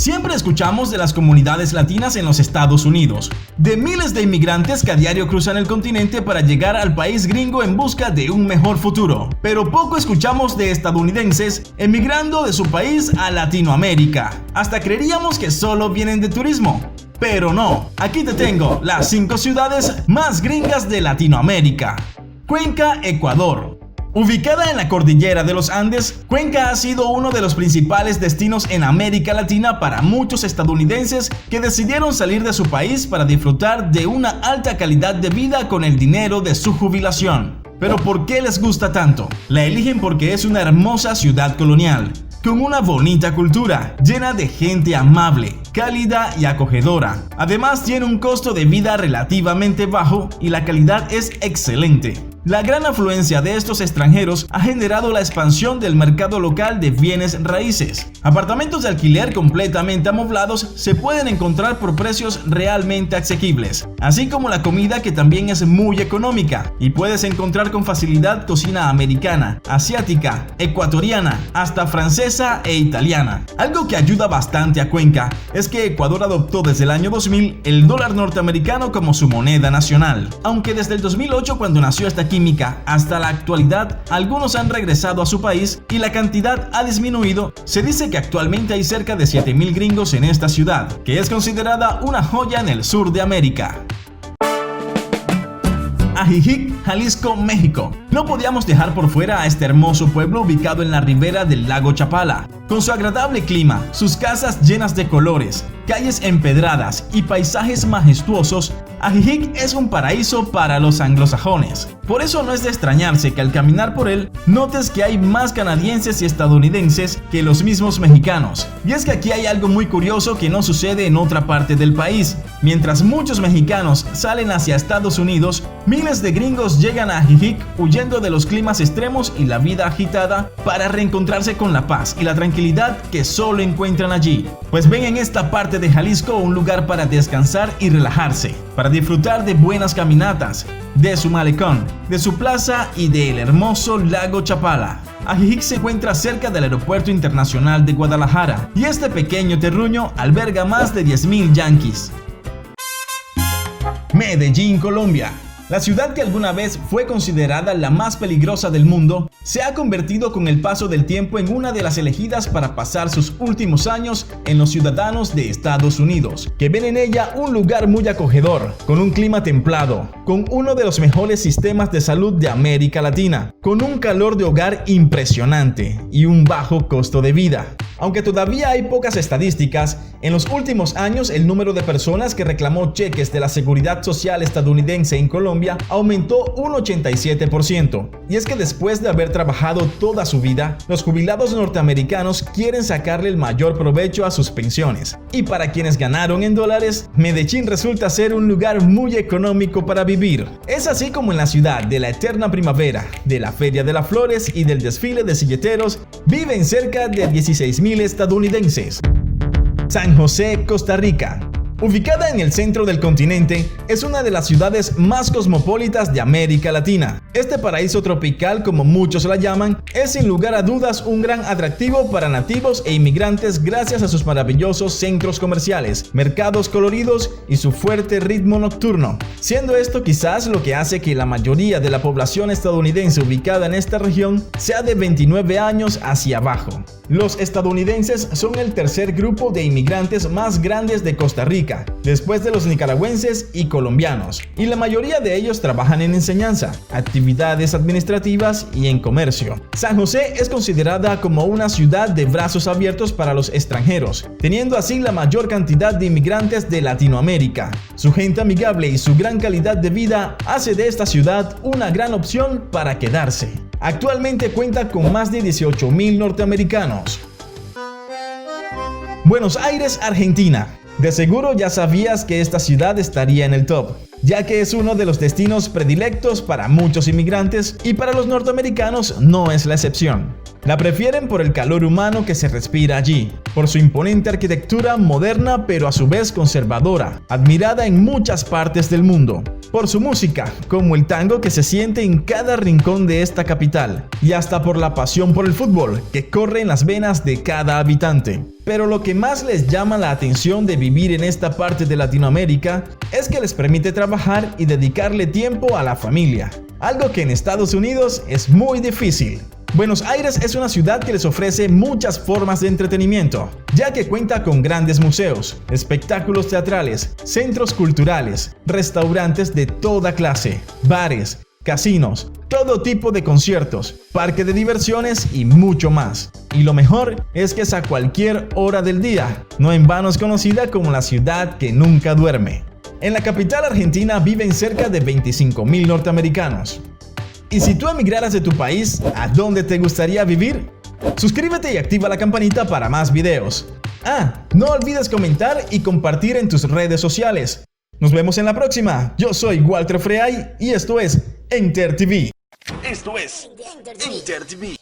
Siempre escuchamos de las comunidades latinas en los Estados Unidos, de miles de inmigrantes que a diario cruzan el continente para llegar al país gringo en busca de un mejor futuro. Pero poco escuchamos de estadounidenses emigrando de su país a Latinoamérica. Hasta creeríamos que solo vienen de turismo. Pero no, aquí te tengo las 5 ciudades más gringas de Latinoamérica. Cuenca, Ecuador. Ubicada en la cordillera de los Andes, Cuenca ha sido uno de los principales destinos en América Latina para muchos estadounidenses que decidieron salir de su país para disfrutar de una alta calidad de vida con el dinero de su jubilación. Pero ¿por qué les gusta tanto? La eligen porque es una hermosa ciudad colonial, con una bonita cultura, llena de gente amable, cálida y acogedora. Además tiene un costo de vida relativamente bajo y la calidad es excelente. La gran afluencia de estos extranjeros ha generado la expansión del mercado local de bienes raíces. Apartamentos de alquiler completamente amoblados se pueden encontrar por precios realmente asequibles, así como la comida que también es muy económica y puedes encontrar con facilidad cocina americana, asiática, ecuatoriana, hasta francesa e italiana. Algo que ayuda bastante a Cuenca es que Ecuador adoptó desde el año 2000 el dólar norteamericano como su moneda nacional, aunque desde el 2008 cuando nació esta química hasta la actualidad algunos han regresado a su país y la cantidad ha disminuido. Se dice que actualmente hay cerca de 7,000 gringos en esta ciudad, que es considerada una joya en el sur de América. Ajijic, Jalisco, México. No podíamos dejar por fuera a este hermoso pueblo ubicado en la ribera del lago Chapala. Con su agradable clima, sus casas llenas de colores, calles empedradas y paisajes majestuosos, Ajijic es un paraíso para los anglosajones. Por eso no es de extrañarse que al caminar por él notes que hay más canadienses y estadounidenses que los mismos mexicanos. Y es que aquí hay algo muy curioso que no sucede en otra parte del país. Mientras muchos mexicanos salen hacia Estados Unidos, miles de gringos llegan a Ajijic huyendo de los climas extremos y la vida agitada para reencontrarse con la paz y la tranquilidad que solo encuentran allí. Pues ven en esta parte de Jalisco un lugar para descansar y relajarse, para disfrutar de buenas caminatas, de su malecón, de su plaza y del hermoso lago Chapala. Ajijic se encuentra cerca del Aeropuerto Internacional de Guadalajara y este pequeño terruño alberga más de 10,000 yanquis. Medellín, Colombia. La ciudad que alguna vez fue considerada la más peligrosa del mundo, se ha convertido con el paso del tiempo en una de las elegidas para pasar sus últimos años en los ciudadanos de Estados Unidos, que ven en ella un lugar muy acogedor, con un clima templado, con uno de los mejores sistemas de salud de América Latina, con un calor de hogar impresionante y un bajo costo de vida. Aunque todavía hay pocas estadísticas, en los últimos años el número de personas que reclamó cheques de la Seguridad Social estadounidense en Colombia aumentó un 87%. Y es que después de haber trabajado toda su vida, los jubilados norteamericanos quieren sacarle el mayor provecho a sus pensiones. Y para quienes ganaron en dólares, Medellín resulta ser un lugar muy económico para vivir. Es así como en la ciudad de la eterna primavera, de la Feria de las Flores y del desfile de silleteros, viven cerca de 16,000 estadounidenses. San José, Costa Rica. Ubicada en el centro del continente, es una de las ciudades más cosmopolitas de América Latina. Este paraíso tropical, como muchos la llaman, es sin lugar a dudas un gran atractivo para nativos e inmigrantes gracias a sus maravillosos centros comerciales, mercados coloridos y su fuerte ritmo nocturno, siendo esto quizás lo que hace que la mayoría de la población estadounidense ubicada en esta región sea de 29 años hacia abajo. Los estadounidenses son el tercer grupo de inmigrantes más grandes de Costa Rica, después de los nicaragüenses y colombianos, y la mayoría de ellos trabajan en enseñanza, actividades administrativas y en comercio. San José es considerada como una ciudad de brazos abiertos para los extranjeros, teniendo así la mayor cantidad de inmigrantes de Latinoamérica. Su gente amigable y su gran calidad de vida hace de esta ciudad una gran opción para quedarse. Actualmente cuenta con más de 18,000 norteamericanos. Buenos Aires, Argentina. De seguro ya sabías que esta ciudad estaría en el top, ya que es uno de los destinos predilectos para muchos inmigrantes y para los norteamericanos no es la excepción. La prefieren por el calor humano que se respira allí, por su imponente arquitectura moderna pero a su vez conservadora, admirada en muchas partes del mundo, por su música, como el tango que se siente en cada rincón de esta capital, y hasta por la pasión por el fútbol que corre en las venas de cada habitante. Pero lo que más les llama la atención de vivir en esta parte de Latinoamérica es que les permite trabajar y dedicarle tiempo a la familia, algo que en Estados Unidos es muy difícil. Buenos Aires es una ciudad que les ofrece muchas formas de entretenimiento, ya que cuenta con grandes museos, espectáculos teatrales, centros culturales, restaurantes de toda clase, bares, casinos, todo tipo de conciertos, parque de diversiones y mucho más. Y lo mejor es que es a cualquier hora del día, no en vano es conocida como la ciudad que nunca duerme. En la capital argentina viven cerca de 25.000 norteamericanos. ¿Y si tú emigraras de tu país, a dónde te gustaría vivir? Suscríbete y activa la campanita para más videos. No olvides comentar y compartir en tus redes sociales. Nos vemos en la próxima. Yo soy Walter Frey y esto es Enter TV. Esto es Enter TV.